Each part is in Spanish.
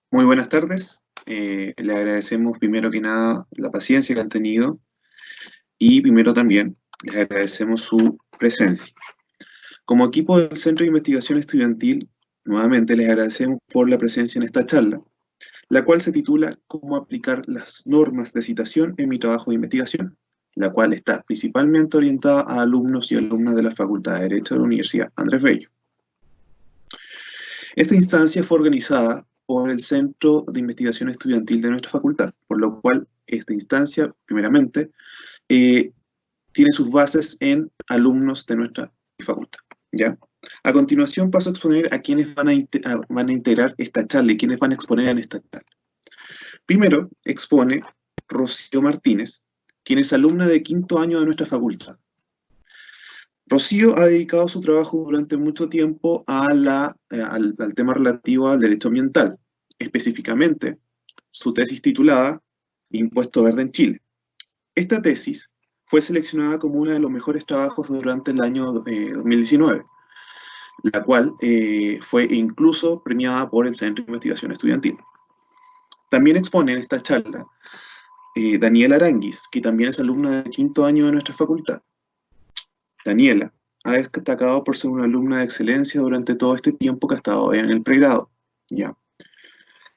Muy buenas tardes. Le agradecemos primero que nada la paciencia que han tenido y primero también les agradecemos su presencia. Como equipo del Centro de Investigación Estudiantil, nuevamente les agradecemos por la presencia en esta charla, la cual se titula Cómo aplicar las normas de citación en mi trabajo de investigación, la cual está principalmente orientada a alumnos y alumnas de la Facultad de Derecho de la Universidad Andrés Bello. Esta instancia fue organizada por el Centro de Investigación Estudiantil de nuestra facultad, por lo cual esta instancia, primeramente, eh, tiene sus bases en alumnos de nuestra facultad. ¿Ya? A continuación paso a exponer a quienes van a integrar esta charla y quienes van a exponer en esta charla. Primero expone Rocío Martínez, quien es alumna de quinto año de nuestra facultad. Rocío ha dedicado su trabajo durante mucho tiempo al tema relativo al derecho ambiental, específicamente su tesis titulada Impuesto Verde en Chile. Esta tesis fue seleccionada como uno de los mejores trabajos durante el año 2019, la cual fue incluso premiada por el Centro de Investigación Estudiantil. También expone en esta charla Daniela Aranguis, que también es alumna de quinto año de nuestra facultad. Daniela ha destacado por ser una alumna de excelencia durante todo este tiempo que ha estado en el pregrado. ¿Ya?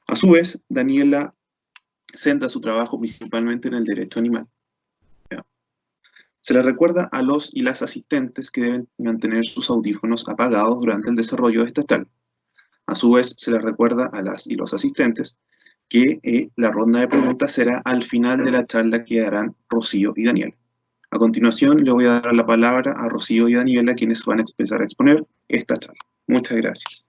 A su vez, Daniela centra su trabajo principalmente en el derecho animal. ¿Ya? Se le recuerda a los y las asistentes que deben mantener sus audífonos apagados durante el desarrollo de esta charla. A su vez, se les recuerda a las y los asistentes que la ronda de preguntas será al final de la charla que harán Rocío y Daniela. A continuación, le voy a dar la palabra a Rocío y Daniela, quienes van a empezar a exponer esta charla. Muchas gracias.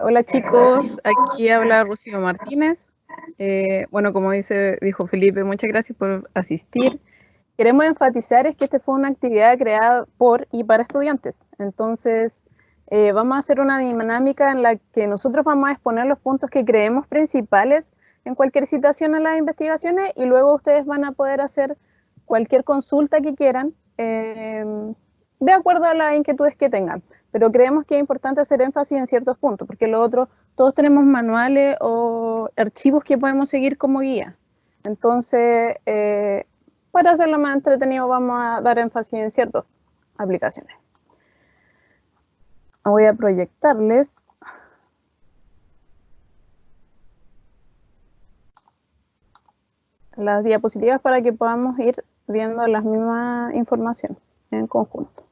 Hola chicos, aquí habla Rocío Martínez. Bueno, como dijo Felipe, muchas gracias por asistir. Queremos enfatizar es que esta fue una actividad creada por y para estudiantes. Entonces, vamos a hacer una dinámica en la que nosotros vamos a exponer los puntos que creemos principales en cualquier citación a las investigaciones y luego ustedes van a poder hacer cualquier consulta que quieran de acuerdo a las inquietudes que tengan. Pero creemos que es importante hacer énfasis en ciertos puntos, porque lo otro, todos tenemos manuales o archivos que podemos seguir como guía. Entonces, para hacerlo más entretenido vamos a dar énfasis en ciertas aplicaciones. Voy a proyectarles las diapositivas para que podamos ir viendo la misma información en conjunto.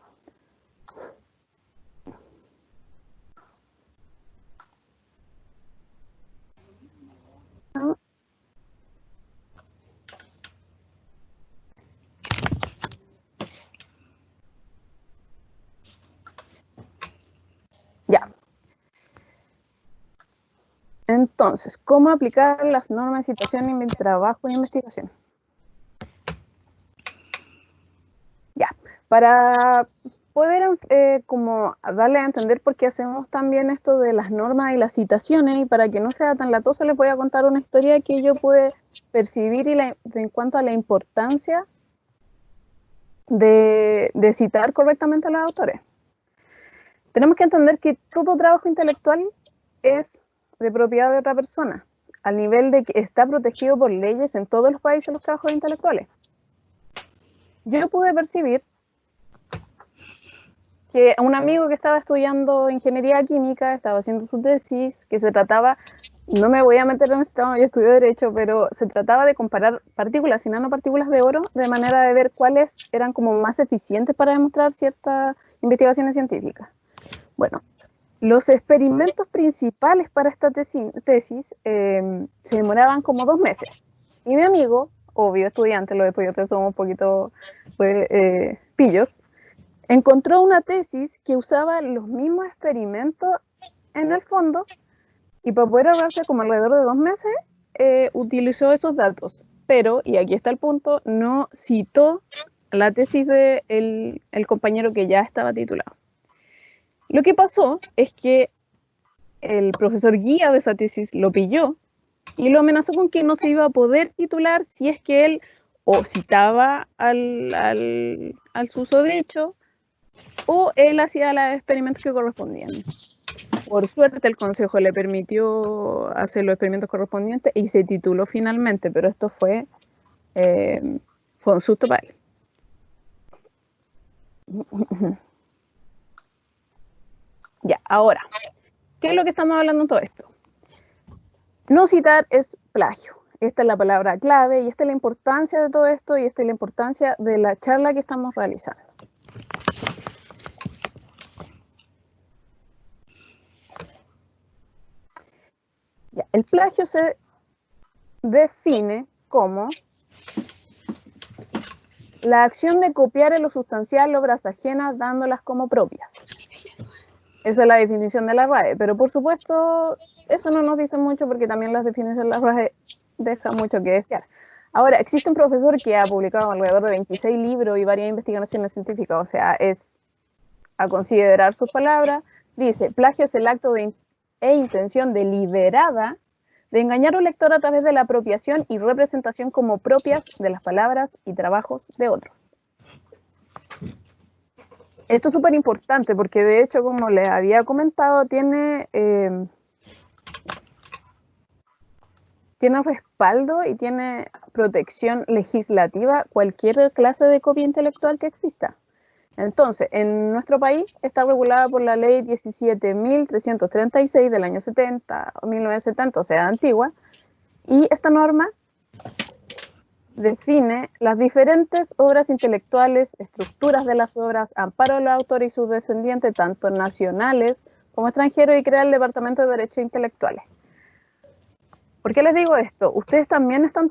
Ya. Entonces, ¿cómo aplicar las normas de citación en mi trabajo de investigación? Ya, para poder como darle a entender por qué hacemos también esto de las normas y las citaciones, y para que no sea tan latoso, les voy a contar una historia que yo pude percibir en cuanto a la importancia de citar correctamente a los autores. Tenemos que entender que todo trabajo intelectual es de propiedad de otra persona, al nivel de que está protegido por leyes en todos los países los trabajos intelectuales. Yo pude percibir que un amigo que estaba estudiando ingeniería química estaba haciendo su tesis, que se trataba, no me voy a meter en este tema, yo estudié derecho, pero se trataba de comparar partículas y nanopartículas de oro de manera de ver cuáles eran como más eficientes para demostrar ciertas investigaciones científicas. Bueno, los experimentos principales para esta tesis se demoraban como 2 meses. Y mi amigo, obvio estudiante, los estudiantes somos un poquito pillos, encontró una tesis que usaba los mismos experimentos en el fondo y para poder ahorrarse como alrededor de 2 meses utilizó esos datos. Pero, y aquí está el punto, no citó la tesis del compañero que ya estaba titulado. Lo que pasó es que el profesor guía de esa tesis lo pilló y lo amenazó con que no se iba a poder titular si es que él o citaba al susodicho o él hacía los experimentos que correspondían. Por suerte el consejo le permitió hacer los experimentos correspondientes y se tituló finalmente, pero esto fue un susto para él. Ya, ahora, ¿qué es lo que estamos hablando en todo esto? No citar es plagio. Esta es la palabra clave y esta es la importancia de todo esto y esta es la importancia de la charla que estamos realizando. Ya, el plagio se define como la acción de copiar en lo sustancial obras ajenas dándolas como propias. Esa es la definición de la RAE, pero por supuesto eso no nos dice mucho porque también las definiciones de la RAE dejan mucho que desear. Ahora, existe un profesor que ha publicado alrededor de 26 libros y varias investigaciones científicas, o sea, es a considerar sus palabras. Dice, plagio es el acto e intención deliberada de engañar a un lector a través de la apropiación y representación como propias de las palabras y trabajos de otros. Esto es súper importante porque de hecho, como les había comentado, tiene respaldo y tiene protección legislativa cualquier clase de copia intelectual que exista. Entonces, en nuestro país está regulada por la ley 17.336 del año 1970, o sea, antigua, y esta norma define las diferentes obras intelectuales, estructuras de las obras, amparo de los autores y sus descendientes, tanto nacionales como extranjeros, y crea el Departamento de Derechos Intelectuales. ¿Por qué les digo esto? Ustedes también están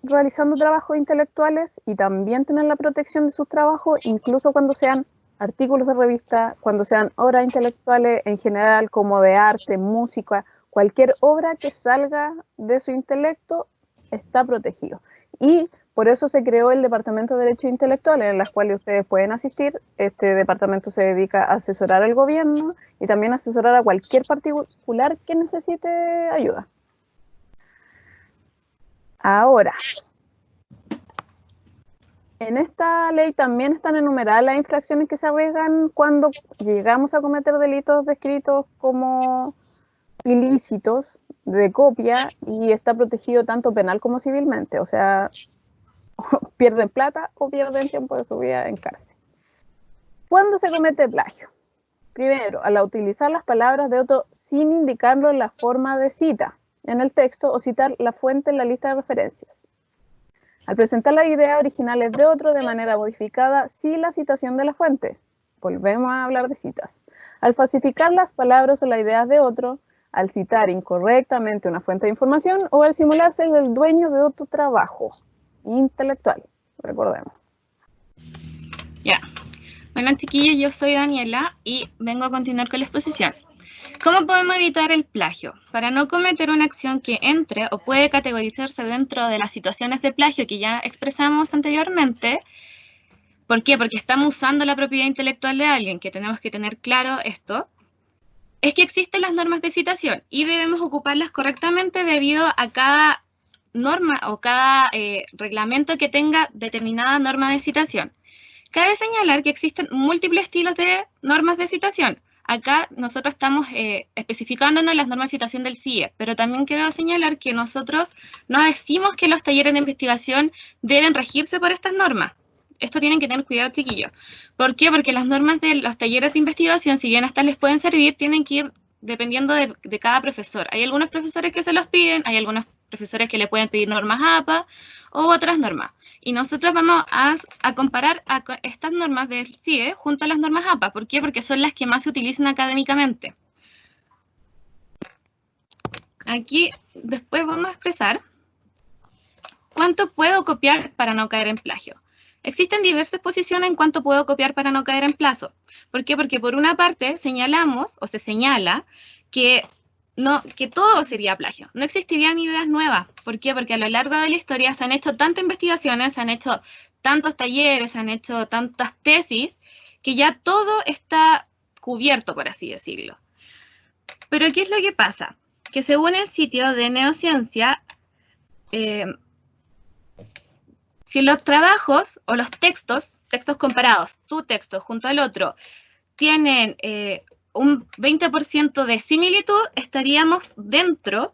realizando trabajos intelectuales y también tienen la protección de sus trabajos, incluso cuando sean artículos de revista, cuando sean obras intelectuales en general, como de arte, música, cualquier obra que salga de su intelecto está protegido. Y por eso se creó el Departamento de Derechos Intelectuales, en las cuales ustedes pueden asistir. Este departamento se dedica a asesorar al gobierno y también a asesorar a cualquier particular que necesite ayuda. Ahora, en esta ley también están enumeradas las infracciones que se arriesgan cuando llegamos a cometer delitos descritos como ilícitos de copia, y está protegido tanto penal como civilmente, o sea, pierden plata o pierden tiempo de su vida en cárcel. ¿Cuándo se comete plagio? Primero, al utilizar las palabras de otro sin indicarlo en la forma de cita en el texto o citar la fuente en la lista de referencias. Al presentar las ideas originales de otro de manera modificada sin la citación de la fuente. Volvemos a hablar de citas. Al falsificar las palabras o las ideas de otro, al citar incorrectamente una fuente de información o al simular ser el dueño de otro trabajo intelectual. Recordemos. Ya. Bueno, chiquillos, yo soy Daniela y vengo a continuar con la exposición. ¿Cómo podemos evitar el plagio? Para no cometer una acción que entre o puede categorizarse dentro de las situaciones de plagio que ya expresamos anteriormente. ¿Por qué? Porque estamos usando la propiedad intelectual de alguien, que tenemos que tener claro esto. Es que existen las normas de citación y debemos ocuparlas correctamente debido a cada norma o cada reglamento que tenga determinada norma de citación. Cabe señalar que existen múltiples estilos de normas de citación. Acá nosotros estamos especificándonos las normas de citación del CIE, pero también quiero señalar que nosotros no decimos que los talleres de investigación deben regirse por estas normas. Esto tienen que tener cuidado, chiquillos. ¿Por qué? Porque las normas de los talleres de investigación, si bien estas les pueden servir, tienen que ir dependiendo de cada profesor. Hay algunos profesores que se los piden, hay algunos profesores que le pueden pedir normas APA u otras normas. Y nosotros vamos a comparar estas normas del CIE junto a las normas APA. ¿Por qué? Porque son las que más se utilizan académicamente. Aquí después vamos a expresar cuánto puedo copiar para no caer en plagio. Existen diversas posiciones en cuánto puedo copiar para no caer en plazo. ¿Por qué? Porque por una parte señalamos o se señala que todo sería plagio. No existirían ideas nuevas. ¿Por qué? Porque a lo largo de la historia se han hecho tantas investigaciones, se han hecho tantos talleres, se han hecho tantas tesis, que ya todo está cubierto, por así decirlo. Pero ¿qué es lo que pasa? Que según el sitio de Neociencia, Si los trabajos o los textos comparados, tu texto junto al otro, tienen un 20% de similitud, estaríamos dentro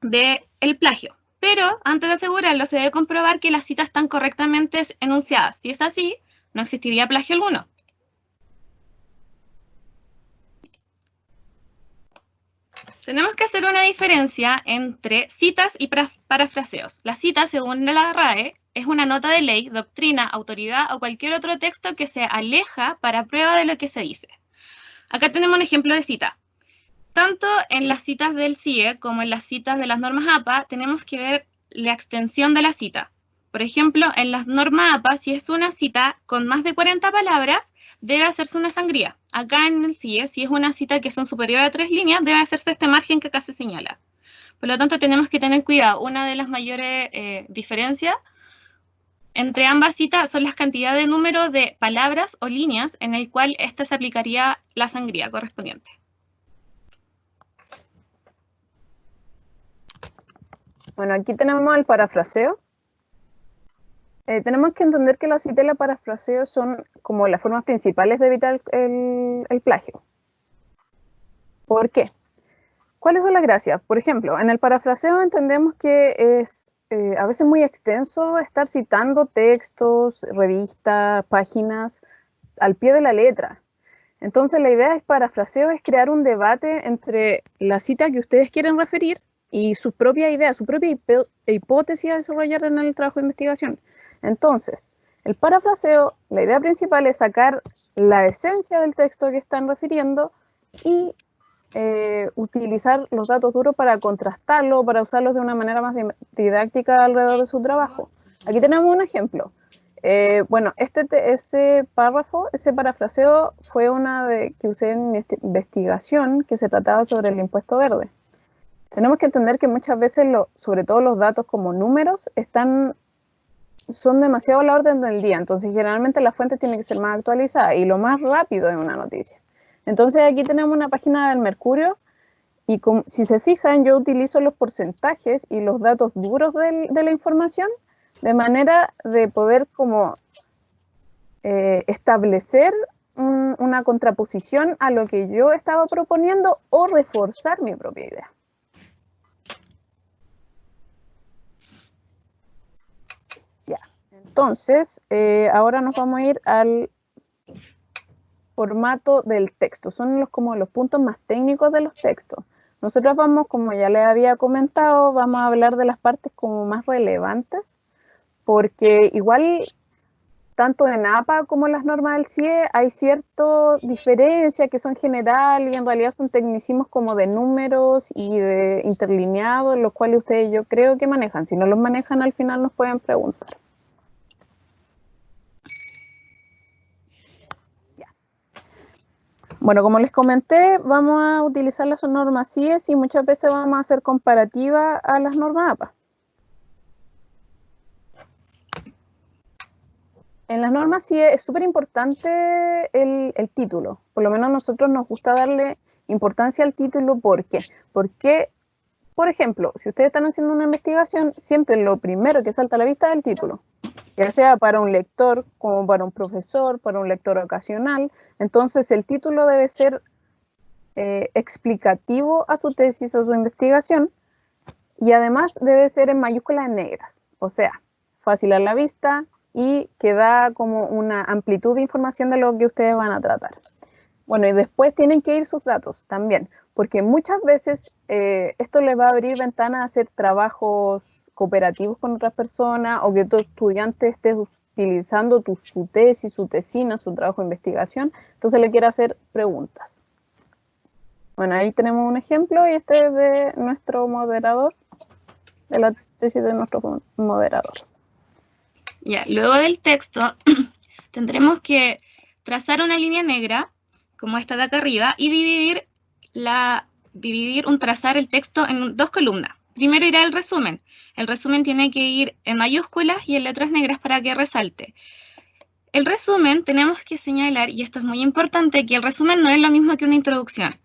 del plagio. Pero antes de asegurarlo, se debe comprobar que las citas están correctamente enunciadas. Si es así, no existiría plagio alguno. Tenemos que hacer una diferencia entre citas y parafraseos. La cita, según la RAE, es una nota de ley, doctrina, autoridad o cualquier otro texto que se aleja para prueba de lo que se dice. Acá tenemos un ejemplo de cita. Tanto en las citas del CIE como en las citas de las normas APA, tenemos que ver la extensión de la cita. Por ejemplo, en las normas APA, si es una cita con más de 40 palabras, debe hacerse una sangría. Acá en el CIE, si es una cita que son superior a 3 líneas, debe hacerse este margen que acá se señala. Por lo tanto, tenemos que tener cuidado. Una de las mayores diferencias entre ambas citas son las cantidades de número de palabras o líneas en el cual esta se aplicaría la sangría correspondiente. Bueno, aquí tenemos el parafraseo. Tenemos que entender que la cita y la parafraseo son como las formas principales de evitar el plagio. ¿Por qué? ¿Cuáles son las gracias? Por ejemplo, en el parafraseo entendemos que es a veces muy extenso estar citando textos, revistas, páginas al pie de la letra. Entonces la idea del parafraseo es crear un debate entre la cita que ustedes quieren referir y su propia idea, su propia hipótesis a desarrollar en el trabajo de investigación. Entonces, el parafraseo, la idea principal es sacar la esencia del texto que están refiriendo y utilizar los datos duros para contrastarlo, para usarlos de una manera más didáctica alrededor de su trabajo. Aquí tenemos un ejemplo. Bueno, ese párrafo, ese parafraseo fue una que usé en mi investigación que se trataba sobre el impuesto verde. Tenemos que entender que muchas veces, sobre todo los datos como números, son demasiado a la orden del día. Entonces, generalmente la fuente tiene que ser más actualizada y lo más rápido en una noticia. Entonces, aquí tenemos una página del Mercurio y si se fijan, yo utilizo los porcentajes y los datos duros de la información de manera de poder como establecer una contraposición a lo que yo estaba proponiendo o reforzar mi propia idea. Ya, entonces, ahora nos vamos a ir al formato del texto. Son como los puntos más técnicos de los textos. Nosotros vamos, como ya les había comentado, vamos a hablar de las partes como más relevantes, porque igual, tanto en APA como en las normas del CIE, hay ciertas diferencias que son generales y en realidad son tecnicismos como de números y de interlineados, los cuales ustedes yo creo que manejan. Si no los manejan, al final nos pueden preguntar. Bueno, como les comenté, vamos a utilizar las normas CIE y muchas veces vamos a hacer comparativa a las normas APA. En las normas CIE es súper importante el título. Por lo menos a nosotros nos gusta darle importancia al título. ¿Por qué? Porque, por ejemplo, si ustedes están haciendo una investigación, siempre lo primero que salta a la vista es el título. Ya sea para un lector, como para un profesor, para un lector ocasional. Entonces, el título debe ser explicativo a su tesis o su investigación y además debe ser en mayúsculas negras. O sea, fácil a la vista y que da como una amplitud de información de lo que ustedes van a tratar. Bueno, y después tienen que ir sus datos también, porque muchas veces esto les va a abrir ventanas a hacer trabajos cooperativos con otras personas o que tu estudiante esté utilizando su tesis, su tesina, su trabajo de investigación, entonces le quiere hacer preguntas. Bueno, ahí tenemos un ejemplo y este es de nuestro moderador, de la tesis de nuestro moderador. Ya, luego del texto tendremos que trazar una línea negra, como esta de acá arriba, y trazar el texto en 2 columnas. Primero irá el resumen. El resumen tiene que ir en mayúsculas y en letras negras para que resalte. El resumen tenemos que señalar, y esto es muy importante, que el resumen no es lo mismo que una introducción.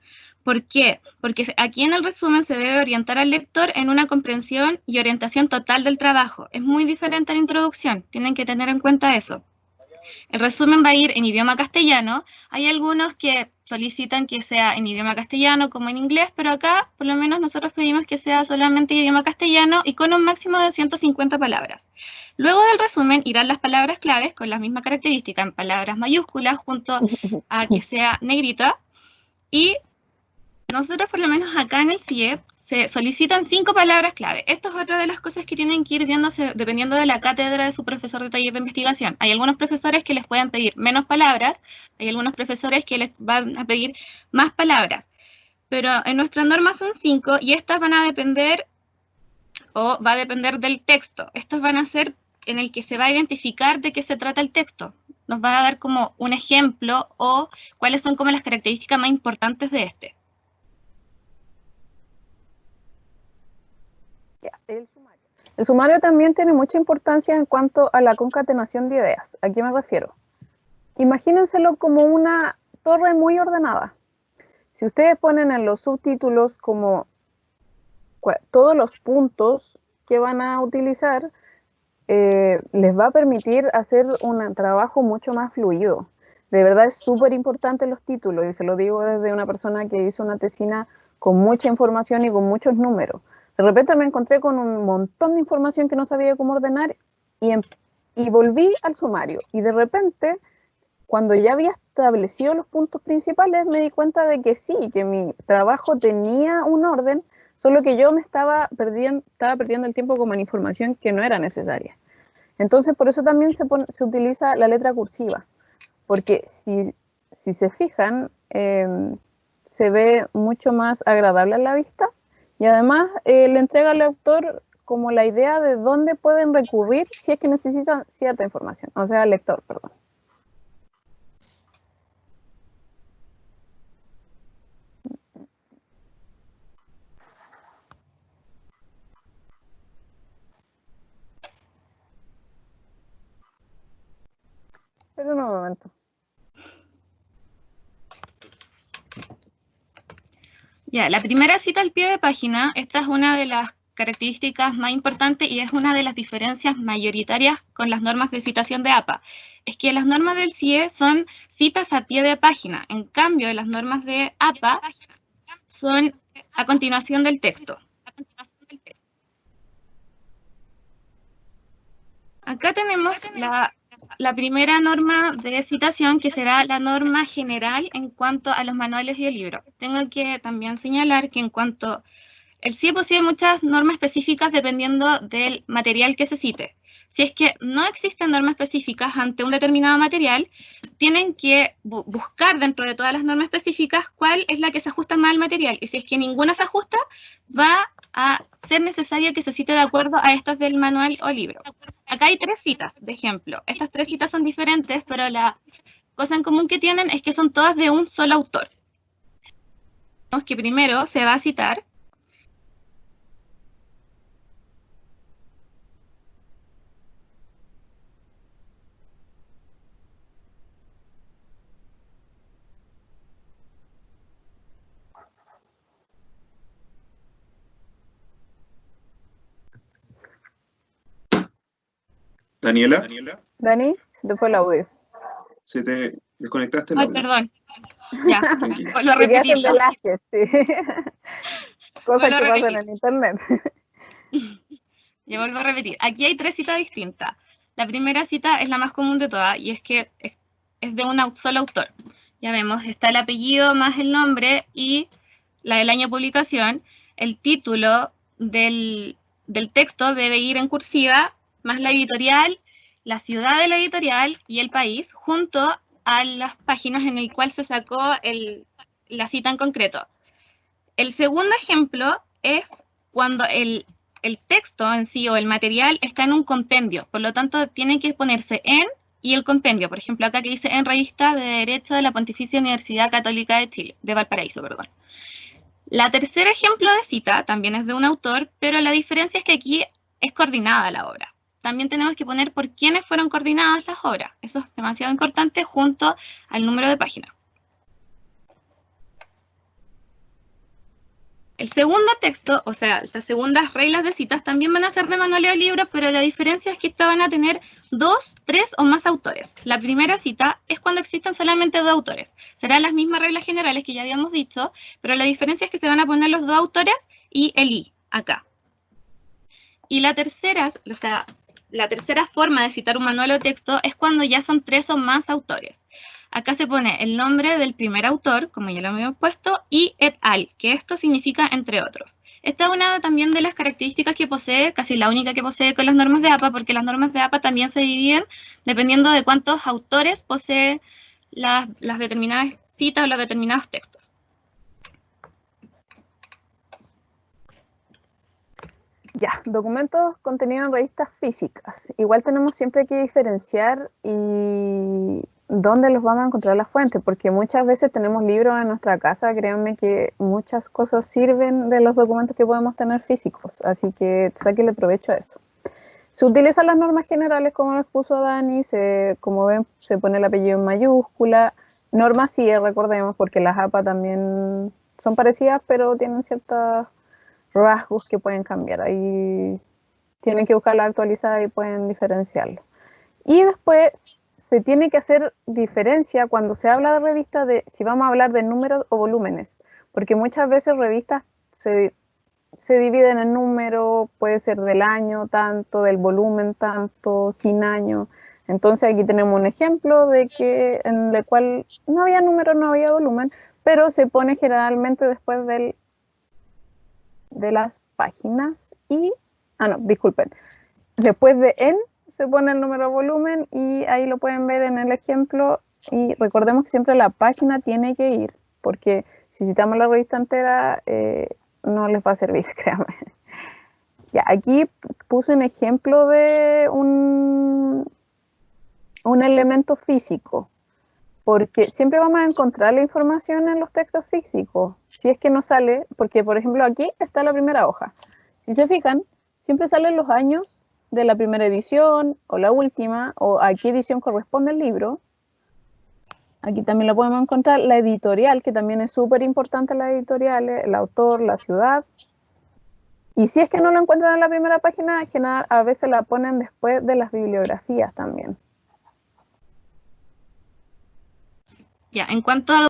¿Por qué? Porque aquí en el resumen se debe orientar al lector en una comprensión y orientación total del trabajo. Es muy diferente a la introducción, tienen que tener en cuenta eso. El resumen va a ir en idioma castellano. Hay algunos que solicitan que sea en idioma castellano como en inglés, pero acá por lo menos nosotros pedimos que sea solamente idioma castellano y con un máximo de 150 palabras. Luego del resumen irán las palabras claves con la misma característica en palabras mayúsculas junto a que sea negrita, y nosotros, por lo menos acá en el CIE, se solicitan 5 palabras clave. Esto es otra de las cosas que tienen que ir viéndose dependiendo de la cátedra de su profesor de taller de investigación. Hay algunos profesores que les pueden pedir menos palabras, hay algunos profesores que les van a pedir más palabras. Pero en nuestra norma son 5 y estas van a depender, o va a depender del texto. Estos van a ser en el que se va a identificar de qué se trata el texto. Nos va a dar como un ejemplo o cuáles son como las características más importantes de este. El sumario también tiene mucha importancia en cuanto a la concatenación de ideas. ¿A qué me refiero? Imagínenselo como una torre muy ordenada. Si ustedes ponen en los subtítulos como todos los puntos que van a utilizar, les va a permitir hacer un trabajo mucho más fluido. De verdad es súper importante los títulos, y se lo digo desde una persona que hizo una tesina con mucha información y con muchos números. De repente me encontré con un montón de información que no sabía cómo ordenar y volví al sumario. Y de repente, cuando ya había establecido los puntos principales, me di cuenta de que sí, que mi trabajo tenía un orden, solo que yo me estaba perdiendo el tiempo con una información que no era necesaria. Entonces, por eso también se utiliza la letra cursiva, porque si se fijan, se ve mucho más agradable a la vista. Y además le entrega al lector como la idea de dónde pueden recurrir si es que necesitan cierta información, o sea, al lector, perdón. Pero un momento. Ya, la primera cita al pie de página, esta es una de las características más importantes y es una de las diferencias mayoritarias con las normas de citación de APA. Es que las normas del CIE son citas a pie de página, en cambio las normas de APA son a continuación del texto. Acá tenemos la primera norma de citación, que será la norma general en cuanto a los manuales y el libro. Tengo que también señalar que en cuanto el CIE posee muchas normas específicas dependiendo del material que se cite. Si es que no existen normas específicas ante un determinado material, tienen que buscar dentro de todas las normas específicas cuál es la que se ajusta más al material. Y si es que ninguna se ajusta, va a ser necesario que se cite de acuerdo a estas del manual o libro. Acá hay 3 citas, de ejemplo. Estas 3 citas son diferentes, pero la cosa en común que tienen es que son todas de un solo autor. Vemos que primero se va a citar Daniela, Dani, se te fue el audio. ¿se te desconectaste el Ay, audio? perdón. Ya, Tranquila. lo repetí. Sí. Cosas que pasan en internet. Ya vuelvo a repetir. Aquí hay 3 citas distintas. La primera cita es la más común de todas y es que es de un solo autor. Ya vemos, está el apellido más el nombre y la del año de publicación. El título del texto debe ir en cursiva, más la editorial, la ciudad de la editorial y el país, junto a las páginas en el cual se sacó la cita en concreto. El segundo ejemplo es cuando el texto en sí o el material está en un compendio, por lo tanto tiene que ponerse en y el compendio. Por ejemplo, acá que dice en Revista de Derecho de la Pontificia Universidad Católica de Chile, de Valparaíso, perdón. La tercer ejemplo de cita también es de un autor, pero la diferencia es que aquí es coordinada la obra. También tenemos que poner por quiénes fueron coordinadas las obras. Eso es demasiado importante junto al número de página. El segundo texto, o sea, las segundas reglas de citas también van a ser de manual de libro, pero la diferencia es que estas van a tener 2, 3 o más autores. La primera cita es cuando existen solamente 2 autores. Serán las mismas reglas generales que ya habíamos dicho, pero la diferencia es que se van a poner los 2 autores y el i acá. Y la tercera, o sea, la tercera forma de citar un manual o texto es cuando ya son 3 o más autores. Acá se pone el nombre del primer autor, como ya lo habíamos puesto, y et al, que esto significa entre otros. Esta es una también de las características que posee, casi la única que posee con las normas de APA, porque las normas de APA también se dividen dependiendo de cuántos autores posee las determinadas citas o los determinados textos. Ya, documentos contenidos en revistas físicas. Igual tenemos siempre que diferenciar y dónde los vamos a encontrar las fuentes, porque muchas veces tenemos libros en nuestra casa, créanme que muchas cosas sirven de los documentos que podemos tener físicos, así que sáquenle provecho a eso. Se utilizan las normas generales, como les puso Dani, como ven, se pone el apellido en mayúscula. Normas sí, recordemos, porque las APA también son parecidas, pero tienen ciertos rasgos que pueden cambiar. Ahí tienen que buscar la actualizada y pueden diferenciarlo. Y después se tiene que hacer diferencia cuando se habla de revistas de si vamos a hablar de números o volúmenes, porque muchas veces revistas se dividen en número, puede ser del año tanto, del volumen tanto, sin año. Entonces aquí tenemos un ejemplo de que en el cual no había número, no había volumen, pero se pone generalmente después de las páginas y, no, disculpen, después de en se pone el número volumen y ahí lo pueden ver en el ejemplo. Y recordemos que siempre la página tiene que ir, porque si citamos la revista entera no les va a servir, créanme. Ya, aquí puse un ejemplo de un elemento físico, porque siempre vamos a encontrar la información en los textos físicos, si es que no sale, porque por ejemplo aquí está la primera hoja. Si se fijan, siempre salen los años de la primera edición o la última, o a qué edición corresponde el libro. Aquí también lo podemos encontrar, la editorial, que también es súper importante, la editorial, el autor, la ciudad. Y si es que no lo encuentran en la primera página, en general, a veces la ponen después de las bibliografías también. Ya, en cuanto a...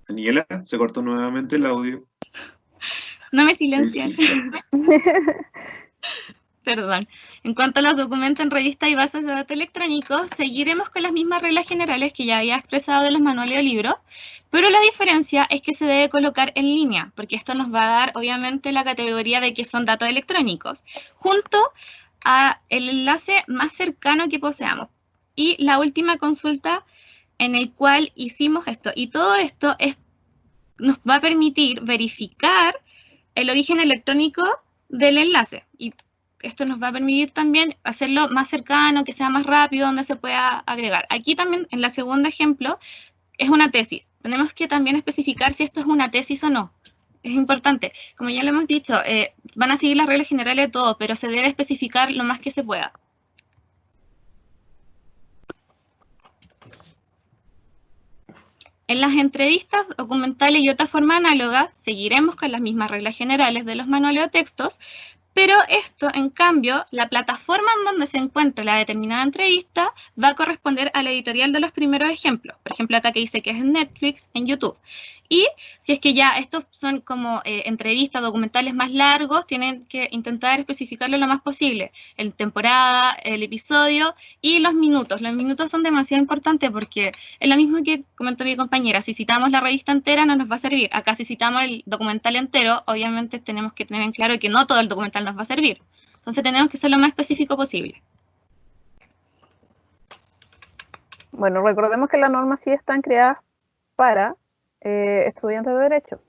Daniela, se cortó nuevamente el audio. No me silencien. Perdón. En cuanto a los documentos en revistas y bases de datos electrónicos, seguiremos con las mismas reglas generales que ya había expresado de los manuales de libros, pero la diferencia es que se debe colocar en línea, porque esto nos va a dar, obviamente, la categoría de que son datos electrónicos, junto a el enlace más cercano que poseamos. Y la última consulta en el cual hicimos esto. Y todo esto nos va a permitir verificar el origen electrónico del enlace. Y esto nos va a permitir también hacerlo más cercano, que sea más rápido, donde se pueda agregar. Aquí también, en la segunda ejemplo, es una tesis. Tenemos que también especificar si esto es una tesis o no. Es importante. Como ya lo hemos dicho, van a seguir las reglas generales de todo, pero se debe especificar lo más que se pueda. En las entrevistas documentales y otras formas análogas, seguiremos con las mismas reglas generales de los manuales o textos, pero esto, en cambio, la plataforma en donde se encuentra la determinada entrevista va a corresponder a la editorial de los primeros ejemplos. Por ejemplo, acá que dice que es en Netflix, en YouTube. Y si es que ya estos son como entrevistas, documentales más largos, tienen que intentar especificarlo lo más posible. En temporada, el episodio y los minutos. Los minutos son demasiado importantes porque es lo mismo que comentó mi compañera. Si citamos la revista entera no nos va a servir. Acá si citamos el documental entero, obviamente tenemos que tener en claro que no todo el documental nos va a servir. Entonces tenemos que ser lo más específico posible. Bueno, recordemos que las normas sí están creadas para estudiantes de Derecho.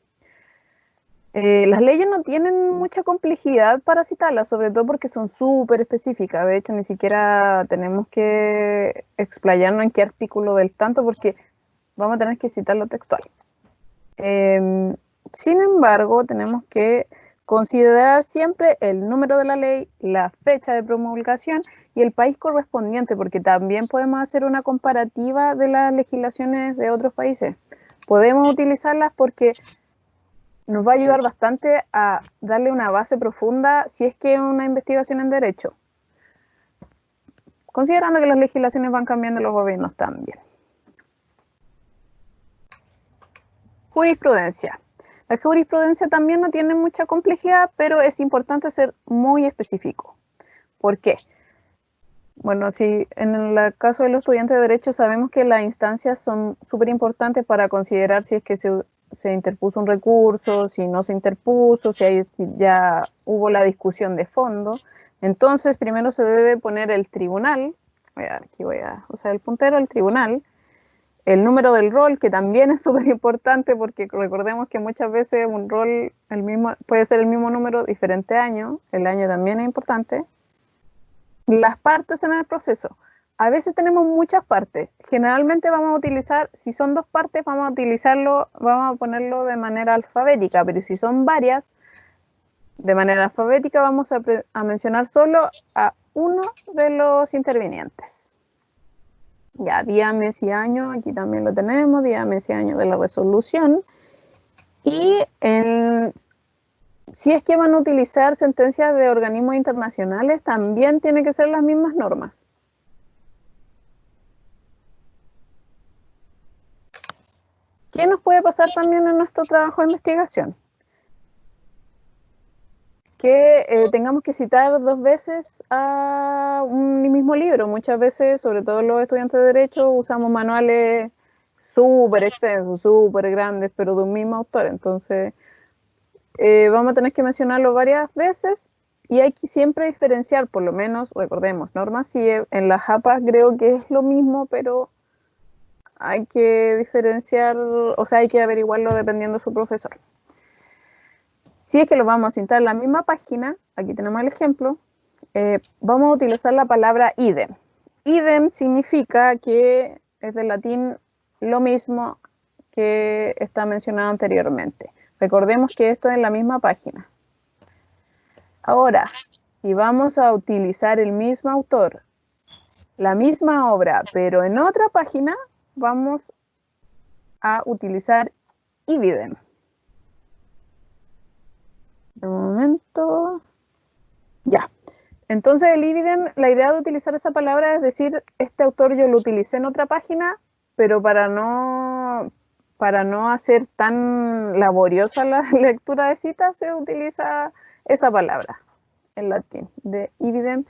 Las leyes no tienen mucha complejidad para citarlas, sobre todo porque son súper específicas. De hecho, ni siquiera tenemos que explayarnos en qué artículo del tanto, porque vamos a tener que citarlo textual. Sin embargo, tenemos que considerar siempre el número de la ley, la fecha de promulgación y el país correspondiente, porque también podemos hacer una comparativa de las legislaciones de otros países. Podemos utilizarlas porque nos va a ayudar bastante a darle una base profunda si es que es una investigación en derecho. Considerando que las legislaciones van cambiando, los gobiernos también. Jurisprudencia. La jurisprudencia también no tiene mucha complejidad, pero es importante ser muy específico. ¿Por qué? Bueno, si en el caso de los estudiantes de Derecho sabemos que las instancias son súper importantes para considerar si es que se interpuso un recurso, si no se interpuso, si ya hubo la discusión de fondo. Entonces, primero se debe poner el tribunal, aquí voy a usar el puntero, el tribunal, el número del rol, que también es súper importante porque recordemos que muchas veces un rol puede ser el mismo número, diferente año, el año también es importante. Las partes en el proceso. A veces tenemos muchas partes. Generalmente vamos a utilizar, si son 2 partes, vamos a ponerlo de manera alfabética, pero si son varias, de manera alfabética vamos a mencionar solo a uno de los intervinientes. Ya, día, mes y año, aquí también lo tenemos, día, mes y año de la resolución. Y si es que van a utilizar sentencias de organismos internacionales, también tienen que ser las mismas normas. ¿Qué nos puede pasar también en nuestro trabajo de investigación? Que tengamos que citar 2 veces a un mismo libro. Muchas veces, sobre todo los estudiantes de Derecho, usamos manuales súper extensos, súper grandes, pero de un mismo autor. Entonces, vamos a tener que mencionarlo varias veces y hay que siempre diferenciar, por lo menos, recordemos, normas CIE, en las APAs creo que es lo mismo, pero hay que diferenciar, o sea, hay que averiguarlo dependiendo de su profesor. Si es que lo vamos a citar en la misma página, aquí tenemos el ejemplo, vamos a utilizar la palabra idem. Idem significa que es del latín lo mismo que está mencionado anteriormente. Recordemos que esto es en la misma página. Ahora, si vamos a utilizar el mismo autor, la misma obra, pero en otra página, vamos a utilizar ibidem. De momento, ya. Entonces el ibidem, la idea de utilizar esa palabra es decir, este autor yo lo utilicé en otra página, pero para no hacer tan laboriosa la lectura de citas, se utiliza esa palabra en latín, de ibidem.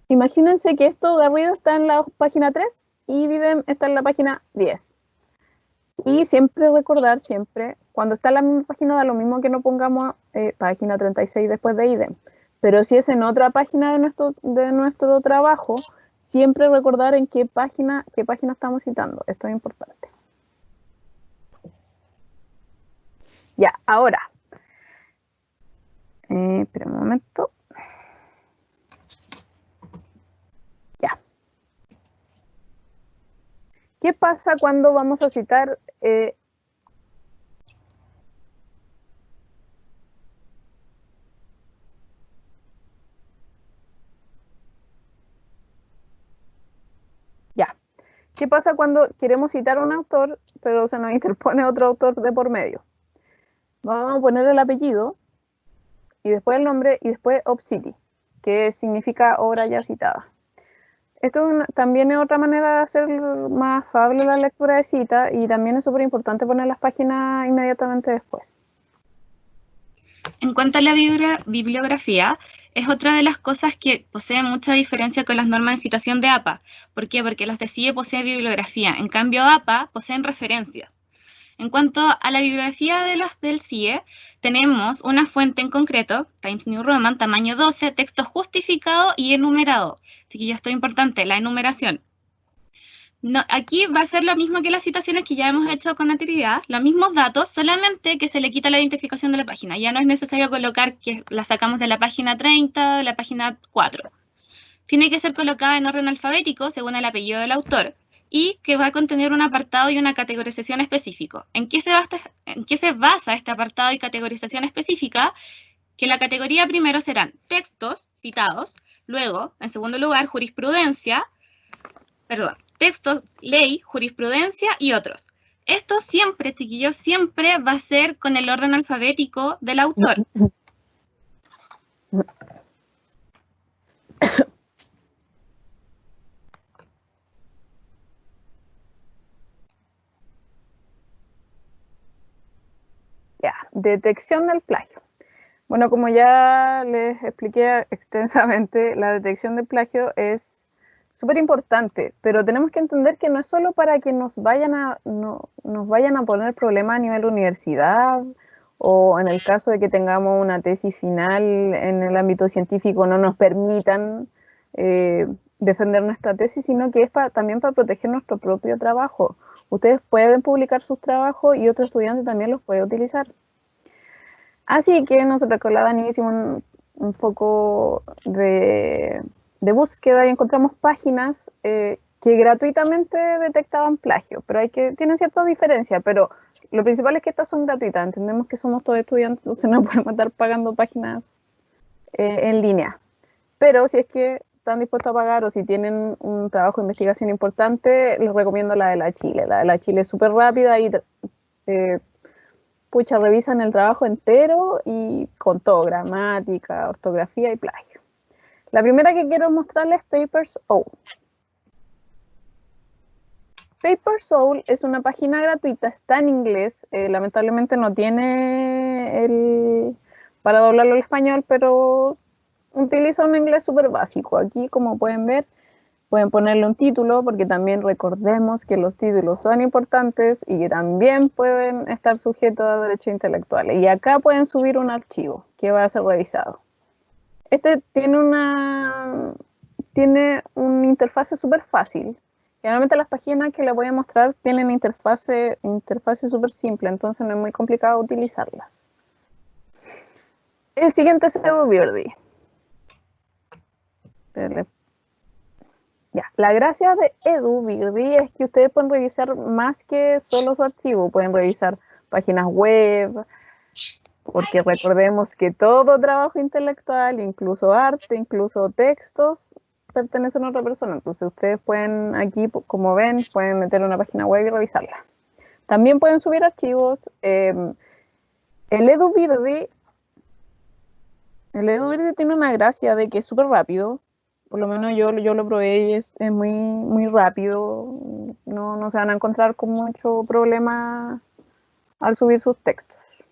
Imagínense que esto de arriba está en la página 3 y ibidem está en la página 10. Y siempre recordar, cuando está en la misma página, da lo mismo que no pongamos página 36 después de idem. Pero si es en otra página de nuestro trabajo, siempre recordar en qué página estamos citando. Esto es importante. Ya, ahora. Espera un momento. Ya. ¿Qué pasa cuando vamos a citar ¿qué pasa cuando queremos citar a un autor, pero se nos interpone otro autor de por medio? Vamos a poner el apellido, y después el nombre, y después obsiti, que significa obra ya citada. Esto también es otra manera de hacer más afable la lectura de cita, y también es súper importante poner las páginas inmediatamente después. En cuanto a la bibliografía, es otra de las cosas que posee mucha diferencia con las normas de citación de APA. ¿Por qué? Porque las de CIE poseen bibliografía, en cambio APA poseen referencias. En cuanto a la bibliografía de las del CIE, tenemos una fuente en concreto, Times New Roman, tamaño 12, texto justificado y enumerado. Así que esto es importante, la enumeración. No, aquí va a ser lo mismo que las citaciones que ya hemos hecho con anterioridad, los mismos datos, solamente que se le quita la identificación de la página. Ya no es necesario colocar que la sacamos de la página 30, de la página 4. Tiene que ser colocada en orden alfabético, según el apellido del autor, y que va a contener un apartado y una categorización específico. ¿En qué se basa este apartado y categorización específica? Que la categoría primero serán textos citados, Luego, en segundo lugar, textos, ley, jurisprudencia y otros. Esto siempre, chiquillos, siempre va a ser con el orden alfabético del autor. Ya, detección del plagio. Bueno, como ya les expliqué extensamente, la detección del plagio es súper importante, pero tenemos que entender que no es solo para que nos vayan a poner problemas a nivel universidad, o en el caso de que tengamos una tesis final en el ámbito científico no nos permitan defender nuestra tesis, sino que es también para proteger nuestro propio trabajo. Ustedes pueden publicar sus trabajos y otro estudiante también los puede utilizar. Así que nosotros con la Dani hicimos un poco de búsqueda y encontramos páginas que gratuitamente detectaban plagio, pero tienen ciertas diferencias, pero lo principal es que estas son gratuitas. Entendemos que somos todos estudiantes, entonces no podemos estar pagando páginas en línea. Pero si es que están dispuestos a pagar o si tienen un trabajo de investigación importante, les recomiendo la de la Chile. La de la Chile es súper rápida y revisan el trabajo entero y con todo, gramática, ortografía y plagio. La primera que quiero mostrarles es PaperSoul. PaperSoul es una página gratuita, está en inglés, lamentablemente no tiene para doblarlo al español, pero utiliza un inglés súper básico. Aquí, como pueden ver, pueden ponerle un título, porque también recordemos que los títulos son importantes y que también pueden estar sujetos a derechos intelectuales. Y acá pueden subir un archivo que va a ser revisado. Este tiene una interfase súper fácil. Generalmente las páginas que les voy a mostrar tienen interfase súper simple, entonces no es muy complicado utilizarlas. El siguiente es EduBirdie. Ya, la gracia de EduBirdie es que ustedes pueden revisar más que solo su archivo, pueden revisar páginas web, porque recordemos que todo trabajo intelectual, incluso arte, incluso textos, pertenecen a otra persona. Entonces ustedes pueden aquí, como ven, pueden meter una página web y revisarla. También pueden subir archivos. El EduBirdie tiene una gracia de que es súper rápido. Por lo menos yo lo probé y es muy, muy rápido. No se van a encontrar con mucho problema al subir sus textos.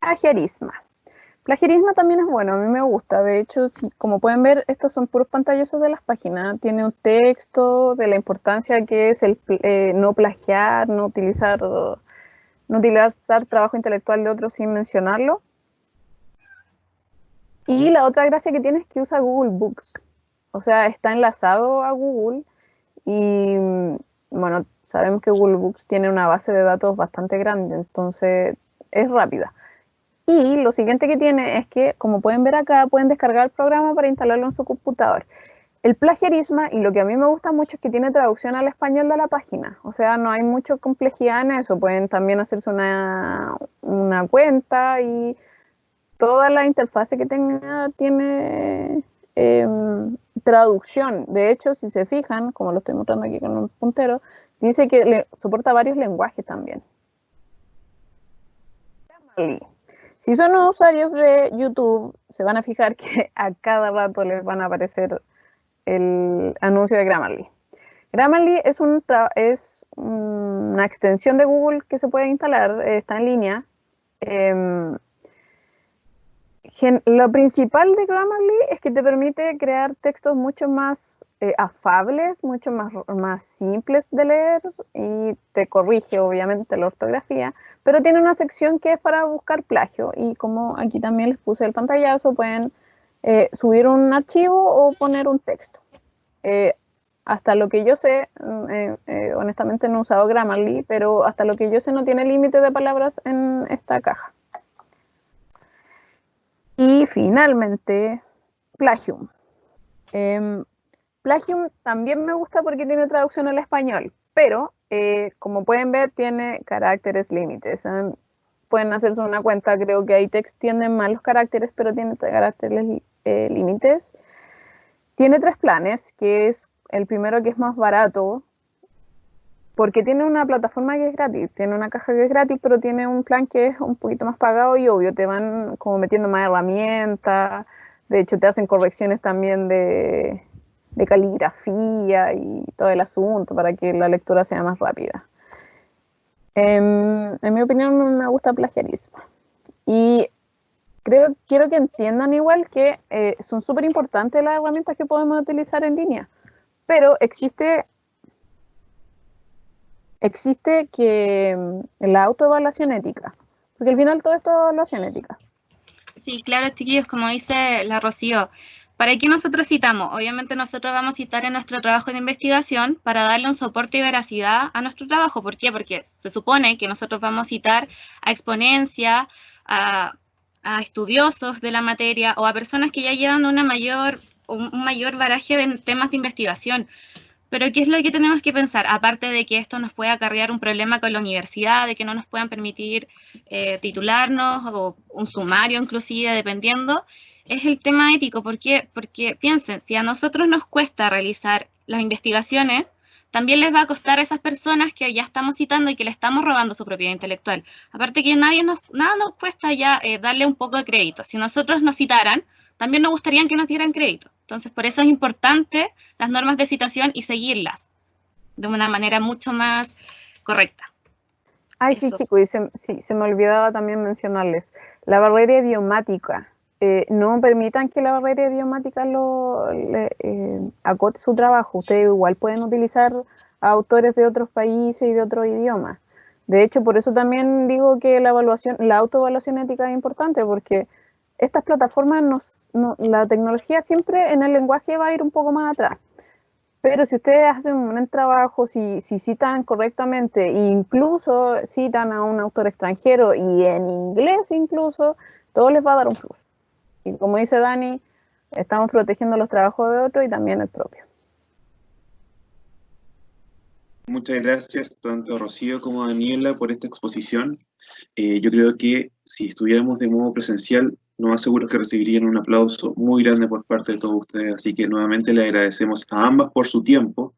Plagiarismo. Plagiarismo también es bueno, a mí me gusta. De hecho, como pueden ver, estos son puros pantallazos de las páginas. Tiene un texto de la importancia que es el no plagiar, no utilizar trabajo intelectual de otros sin mencionarlo. Y la otra gracia que tiene es que usa Google Books. O sea, está enlazado a Google y, bueno, sabemos que Google Books tiene una base de datos bastante grande, entonces es rápida. Y lo siguiente que tiene es que, como pueden ver acá, pueden descargar el programa para instalarlo en su computador. El plagiarismo, y lo que a mí me gusta mucho, es que tiene traducción al español de la página. O sea, no hay mucha complejidad en eso. Pueden también hacerse una cuenta y toda la interfase que tenga tiene traducción. De hecho, si se fijan, como lo estoy mostrando aquí con un puntero, dice que soporta varios lenguajes también. Si son usuarios de YouTube, se van a fijar que a cada rato les van a aparecer el anuncio de Grammarly. Grammarly es una extensión de Google que se puede instalar, está en línea. Lo principal de Grammarly es que te permite crear textos mucho más afables, mucho más simples de leer y te corrige obviamente la ortografía, pero tiene una sección que es para buscar plagio y como aquí también les puse el pantallazo, pueden subir un archivo o poner un texto. Hasta lo que yo sé, honestamente no he usado Grammarly, pero hasta lo que yo sé no tiene límite de palabras en esta caja. Y finalmente, Plagium. Plagium también me gusta porque tiene traducción al español, pero como pueden ver tiene caracteres límites. pueden hacerse una cuenta. Creo que iText tiene más los caracteres, pero tiene caracteres límites. Tiene 3 planes, que es el primero que es más barato, porque tiene una plataforma que es gratis, tiene una caja que es gratis, pero tiene un plan que es un poquito más pagado y obvio, te van como metiendo más herramientas, de hecho te hacen correcciones también de caligrafía y todo el asunto para que la lectura sea más rápida. En mi opinión no me gusta plagiarismo. Y quiero que entiendan igual que son súper importantes las herramientas que podemos utilizar en línea, pero existe que la autoevaluación ética, porque al final todo esto es evaluación ética. Sí, claro, chiquillos, como dice la Rocío, ¿para qué nosotros citamos? Obviamente nosotros vamos a citar en nuestro trabajo de investigación para darle un soporte y veracidad a nuestro trabajo. ¿Por qué? Porque se supone que nosotros vamos a citar a exponencia, a estudiosos de la materia o a personas que ya llevan un mayor baraje de temas de investigación. Pero ¿qué es lo que tenemos que pensar? Aparte de que esto nos puede acarrear un problema con la universidad, de que no nos puedan permitir titularnos o un sumario inclusive, dependiendo, es el tema ético. ¿Por qué? Porque piensen, si a nosotros nos cuesta realizar las investigaciones, también les va a costar a esas personas que ya estamos citando y que le estamos robando su propiedad intelectual. Aparte que nada nos cuesta ya darle un poco de crédito. Si nosotros nos citaran, también nos gustaría que nos dieran crédito. Entonces, por eso es importante las normas de citación y seguirlas de una manera mucho más correcta. Ay, eso. Sí, chicos, y se me olvidaba también mencionarles. La barrera idiomática. No permitan que la barrera idiomática acote su trabajo. Ustedes igual pueden utilizar a autores de otros países y de otros idiomas. De hecho, por eso también digo que la autoevaluación ética es importante, porque estas plataformas, la tecnología siempre en el lenguaje va a ir un poco más atrás. Pero si ustedes hacen un buen trabajo, si citan correctamente, e incluso citan a un autor extranjero y en inglés incluso, todo les va a dar un plus. Y como dice Dani, estamos protegiendo los trabajos de otros y también el propio. Muchas gracias tanto a Rocío como a Daniela por esta exposición. Yo creo que si estuviéramos de modo presencial, no más seguro que recibirían un aplauso muy grande por parte de todos ustedes, así que nuevamente le agradecemos a ambas por su tiempo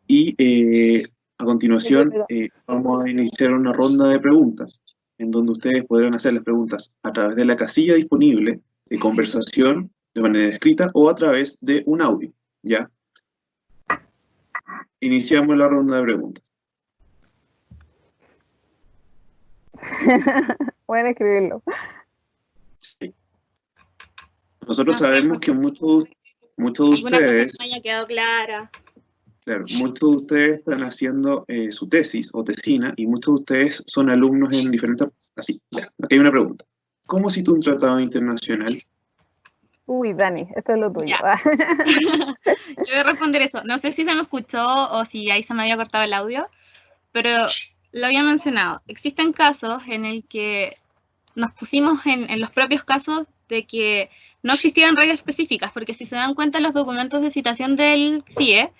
y a continuación vamos a iniciar una ronda de preguntas en donde ustedes podrán hacer las preguntas a través de la casilla disponible de conversación de manera escrita o a través de un audio, ¿ya? Iniciamos la ronda de preguntas. Pueden escribirlo. Sí. Nosotros sabemos que muchos de ustedes... Cosa que haya quedado clara. Claro, muchos de ustedes están haciendo su tesis o tesina y muchos de ustedes son alumnos en diferentes... Así, ya, aquí hay una pregunta. ¿Cómo cita un tratado internacional? Uy, Dani, esto es lo tuyo. Yo voy a responder eso. No sé si se me escuchó o si ahí se me había cortado el audio, pero lo había mencionado. Existen casos en el que nos pusimos en los propios casos de que no existían reglas específicas, porque si se dan cuenta los documentos de citación del CIE,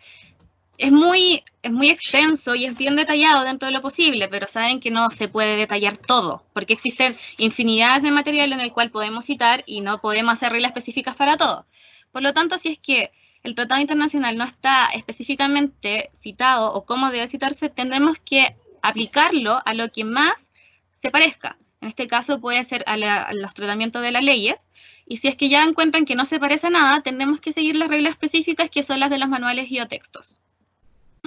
es muy extenso y es bien detallado dentro de lo posible, pero saben que no se puede detallar todo, porque existen infinidades de material en el cual podemos citar y no podemos hacer reglas específicas para todo. Por lo tanto, si es que el tratado internacional no está específicamente citado o cómo debe citarse, tendremos que aplicarlo a lo que más se parezca. En este caso puede ser a los tratamientos de las leyes, y si es que ya encuentran que no se parece a nada, tendremos que seguir las reglas específicas que son las de los manuales y o textos.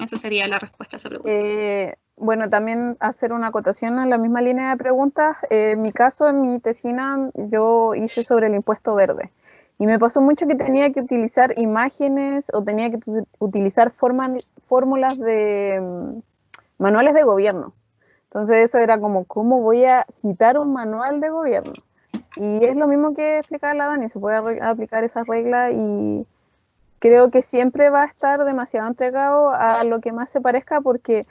Esa sería la respuesta a esa pregunta. Bueno, también hacer una acotación en la misma línea de preguntas. En mi caso, en mi tesina, yo hice sobre el impuesto verde. Y me pasó mucho que tenía que utilizar imágenes o tenía que utilizar fórmulas de manuales de gobierno. Entonces eso era como, ¿cómo voy a citar un manual de gobierno? Y es lo mismo que explicaba la Dani, se puede aplicar esa regla y creo que siempre va a estar demasiado entregado a lo que más se parezca porque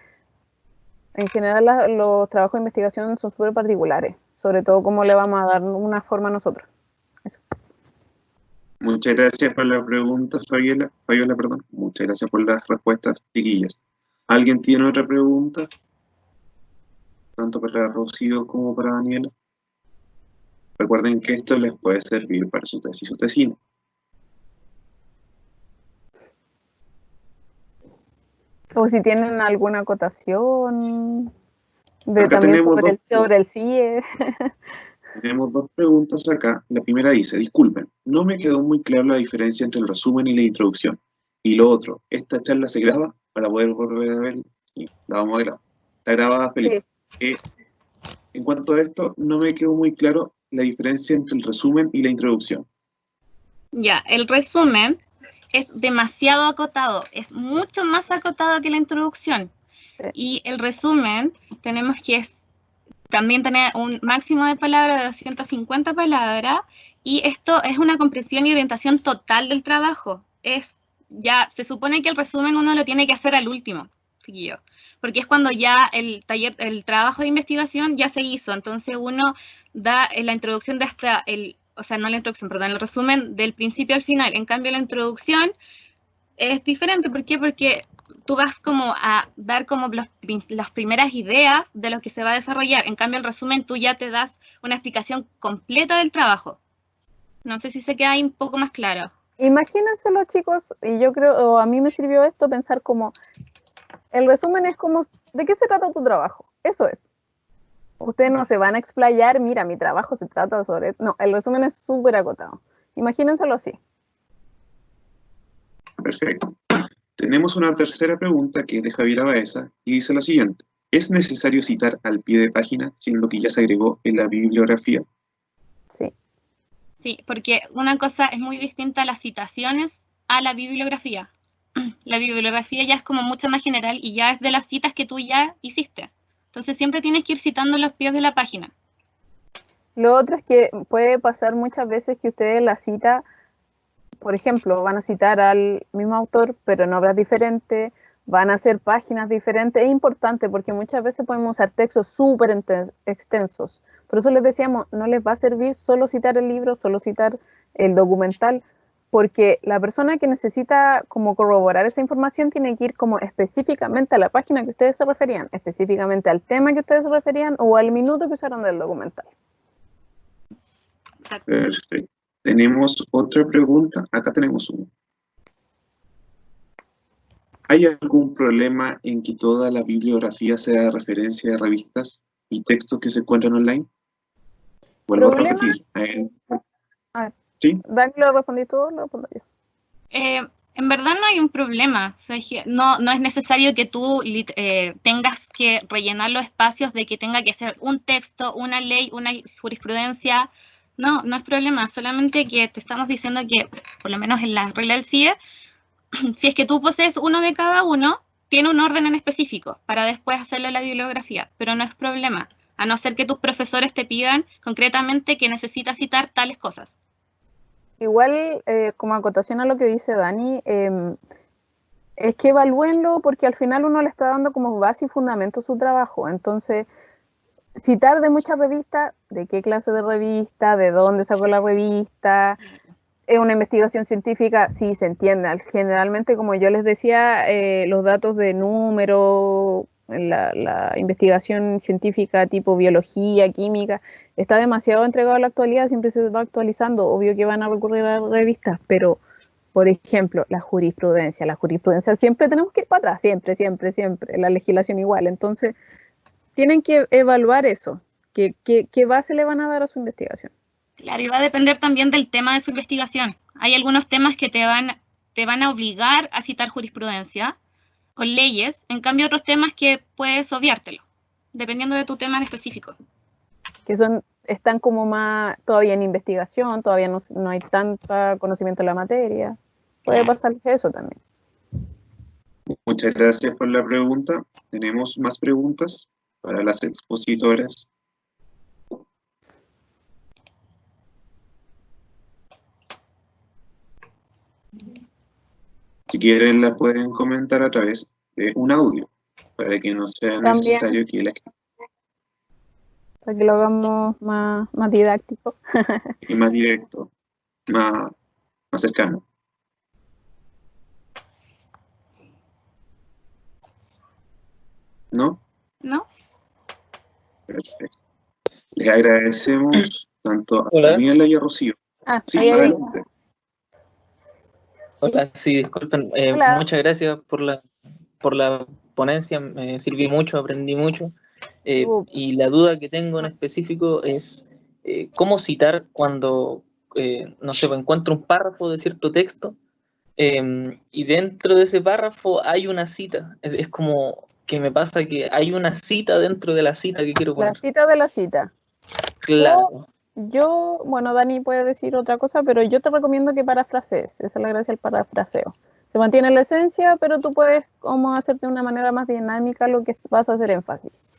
en general los trabajos de investigación son súper particulares, sobre todo cómo le vamos a dar una forma a nosotros. Eso. Muchas gracias por la pregunta, Fabiola, perdón. Muchas gracias por las respuestas, chiquillas. ¿Alguien tiene otra pregunta? tanto para Rocío como para Daniela. Recuerden que esto les puede servir para su tesis o tesina. O si tienen alguna acotación de Acá también tenemos sobre el CIE. Tenemos dos preguntas acá. La primera dice, disculpen, no me quedó muy clara la diferencia entre el resumen y la introducción. Y lo otro, ¿esta charla se graba para poder volver a ver? Sí, la vamos a grabar. Está grabada, Felipe. Sí. En cuanto a esto, no me quedó muy claro la diferencia entre el resumen y la introducción. Ya, el resumen es demasiado acotado, es mucho más acotado que la introducción. Sí. Y el resumen tenemos que también tener un máximo de palabras de 250 palabras, y esto es una compresión y orientación total del trabajo. Ya se supone que el resumen uno lo tiene que hacer al último, chiquillo, porque es cuando ya el trabajo de investigación ya se hizo, entonces uno da la introducción de o sea, no la introducción, perdón, el resumen del principio al final. En cambio, la introducción es diferente. ¿Por qué? Porque tú vas como a dar como las primeras ideas de lo que se va a desarrollar. En cambio, el resumen tú ya te das una explicación completa del trabajo. No sé si se queda ahí un poco más claro. Imagínenselo, chicos, y yo creo, o a mí me sirvió esto pensar como, el resumen es como, ¿de qué se trata tu trabajo? Eso es. Ustedes no se van a explayar, mira, mi trabajo se trata sobre... No, el resumen es súper acotado. Imagínenselo así. Perfecto. Tenemos una tercera pregunta que es de Javier Baeza y dice lo siguiente. ¿Es necesario citar al pie de página, siendo que ya se agregó en la bibliografía? Sí. Sí, porque una cosa es muy distinta a las citaciones a la bibliografía. La bibliografía ya es como mucho más general y ya es de las citas que tú ya hiciste. Entonces siempre tienes que ir citando los pies de la página. Lo otro es que puede pasar muchas veces que ustedes la cita, por ejemplo, van a citar al mismo autor, pero en obras diferentes, van a hacer páginas diferentes. Es importante porque muchas veces podemos usar textos súper extensos. Por eso les decíamos, no les va a servir solo citar el libro, solo citar el documental, porque la persona que necesita como corroborar esa información tiene que ir como específicamente a la página que ustedes se referían, específicamente al tema que ustedes se referían o al minuto que usaron del documental. Exacto. Perfecto. Tenemos otra pregunta. Acá tenemos una. ¿Hay algún problema en que toda la bibliografía sea de referencia de revistas y textos que se encuentran online? Vuelvo a ¿Problema? repetir. A ver, ¿Sí? Dani, ¿lo respondí tú o lo respondo yo? En verdad no hay un problema. O sea, no es necesario que tú tengas que rellenar los espacios de que tenga que ser un texto, una ley, una jurisprudencia. No, no es problema. Solamente que te estamos diciendo que, por lo menos en la regla del CIE, si es que tú posees uno de cada uno, tiene un orden en específico para después hacerle la bibliografía, pero no es problema, a no ser que tus profesores te pidan concretamente que necesitas citar tales cosas. Igual, como acotación a lo que dice Dani, es que evalúenlo porque al final uno le está dando como base y fundamento su trabajo. Entonces, citar de muchas revistas, de qué clase de revista, de dónde sacó la revista, es una investigación científica, sí se entiende. Generalmente, como yo les decía, los datos de número, la investigación científica tipo biología, química, está demasiado entregado a la actualidad, siempre se va actualizando. Obvio que van a recurrir a revistas, pero, por ejemplo, la jurisprudencia siempre tenemos que ir para atrás, siempre, siempre, siempre, la legislación igual. Entonces, tienen que evaluar eso, qué base le van a dar a su investigación. Claro, y va a depender también del tema de su investigación. Hay algunos temas que te van a obligar a citar jurisprudencia o leyes, en cambio otros temas que puedes obviártelo, dependiendo de tu tema en específico. Que están como más todavía en investigación, todavía no hay tanto conocimiento de la materia. Puede Claro. pasar eso también. Muchas gracias por la pregunta. Tenemos más preguntas para las expositoras. Si quieren, la pueden comentar a través de un audio, para que no sea También, necesario que la para que lo hagamos más didáctico. y más directo, más cercano. ¿No? ¿No? Perfecto. Les agradecemos tanto a Hola. Daniela y a Rocío. Sí, ahí. adelante. Hola, sí, disculpen. Hola. Muchas gracias por la ponencia, me sirvió mucho, aprendí mucho. Y la duda que tengo en específico es cómo citar cuando, no sé, encuentro un párrafo de cierto texto y dentro de ese párrafo hay una cita. Es como que me pasa que hay una cita dentro de la cita que quiero La poner. cita de la cita. Claro. Bueno, Dani puede decir otra cosa, pero yo te recomiendo que parafrasees. Esa es la gracia del parafraseo. Se mantiene la esencia, pero tú puedes como hacerte de una manera más dinámica lo que vas a hacer énfasis.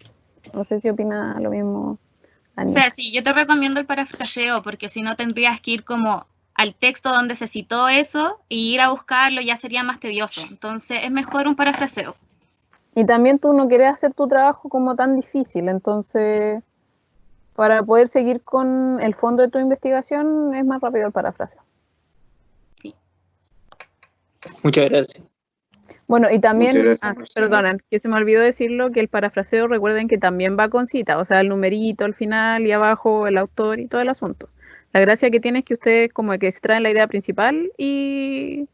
No sé si opina lo mismo, Dani. O sea, sí, yo te recomiendo el parafraseo, porque si no tendrías que ir como al texto donde se citó eso y ir a buscarlo, ya sería más tedioso. Entonces es mejor un parafraseo. Y también tú no quieres hacer tu trabajo como tan difícil, entonces para poder seguir con el fondo de tu investigación es más rápido el parafraseo. Sí. Muchas gracias. Bueno, y también, perdonen, que se me olvidó decirlo, que el parafraseo, recuerden que también va con cita, o sea, el numerito al final y abajo el autor y todo el asunto. La gracia que tiene es que ustedes como que extraen la idea principal y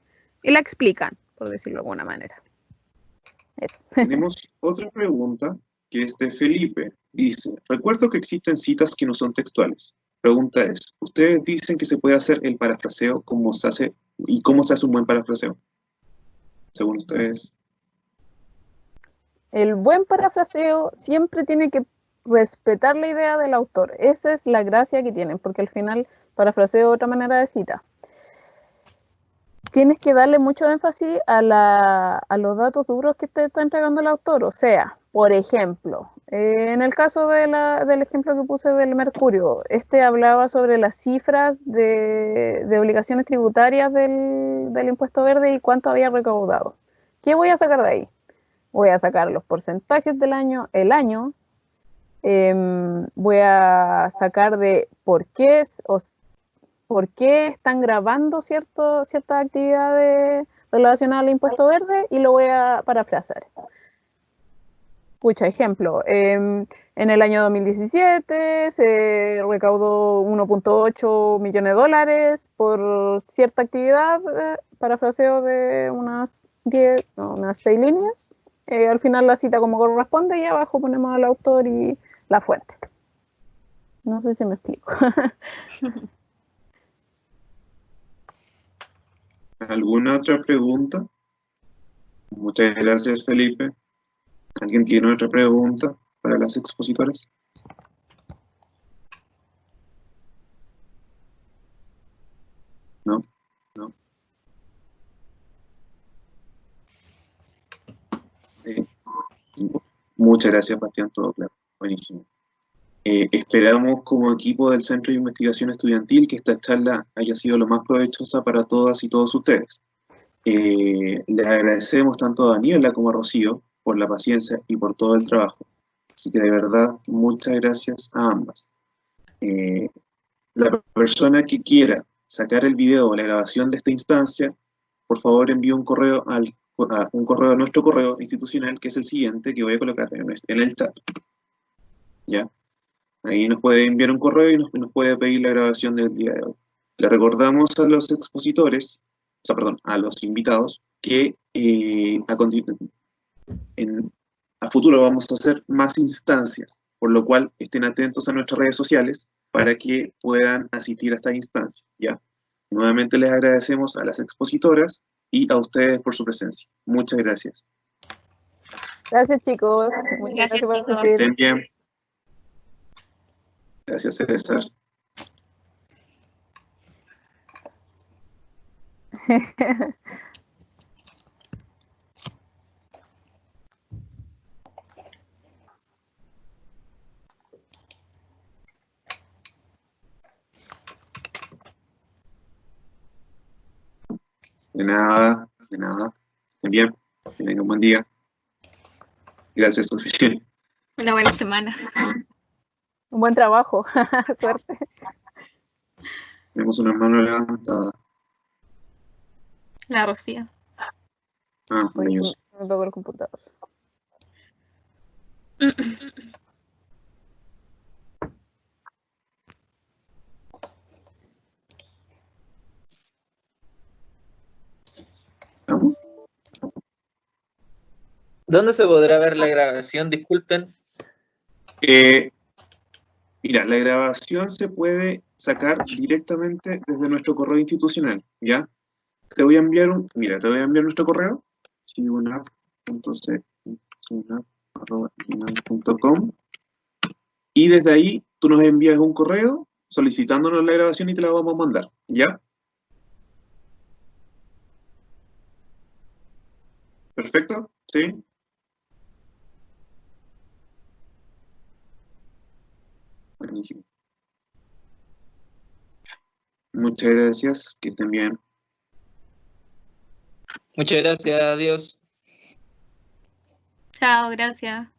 la explican, por decirlo de alguna manera. Eso. Tenemos otra pregunta que es de Felipe. Dice, recuerdo que existen citas que no son textuales. Pregunta es, ¿ustedes dicen que se puede hacer el parafraseo cómo se hace y cómo se hace un buen parafraseo? Según ustedes. El buen parafraseo siempre tiene que respetar la idea del autor. Esa es la gracia que tienen, porque al final parafraseo es otra manera de cita. Tienes que darle mucho énfasis a los datos duros que te está entregando el autor. O sea, por ejemplo, en el caso del ejemplo que puse del mercurio, hablaba sobre las cifras de obligaciones tributarias del impuesto verde y cuánto había recaudado. ¿Qué voy a sacar de ahí? Voy a sacar los porcentajes del año, voy a sacar de por qué están grabando ciertas actividades relacionadas al impuesto verde y lo voy a parafrasear. Ejemplo, en el año 2017 se recaudó 1.8 millones de dólares por cierta actividad, parafraseo de unas 6 líneas. Al final la cita como corresponde y abajo ponemos al autor y la fuente. No sé si me explico. ¿Alguna otra pregunta? Muchas gracias, Felipe. ¿Alguien tiene otra pregunta para las expositoras? ¿No? ¿No? Muchas gracias, Bastián, todo claro. Buenísimo. Esperamos como equipo del Centro de Investigación Estudiantil que esta charla haya sido lo más provechosa para todas y todos ustedes. Les agradecemos tanto a Daniela como a Rocío por la paciencia y por todo el trabajo. Así que de verdad, muchas gracias a ambas. La persona que quiera sacar el video o la grabación de esta instancia, por favor envíe un correo a nuestro correo institucional, que es el siguiente, que voy a colocar en el chat. ¿Ya? Ahí nos puede enviar un correo y nos puede pedir la grabación del día de hoy. Le recordamos a los expositores, a los invitados, que a futuro vamos a hacer más instancias, por lo cual estén atentos a nuestras redes sociales para que puedan asistir a estas instancias, ¿ya? Nuevamente les agradecemos a las expositoras y a ustedes por su presencia. Muchas gracias. Gracias, chicos. Muchas gracias por asistir. Estén bien. Gracias, César. De nada, de nada. Estén bien. Que tengan un buen día. Gracias, Sofía. Una buena semana. Un buen trabajo. Suerte. Tenemos una mano levantada. La Rocío. Maravilloso. Me pegó el computador. ¿Dónde se podrá ver la grabación? Disculpen. Mira, la grabación se puede sacar directamente desde nuestro correo institucional, ¿ya? Te voy a enviar nuestro correo, chibunap.c.com, y desde ahí tú nos envías un correo solicitándonos la grabación y te la vamos a mandar, ¿ya? ¿Perfecto? ¿Sí? Buenísimo. Muchas gracias, que estén bien. Muchas gracias, adiós. Chao, gracias.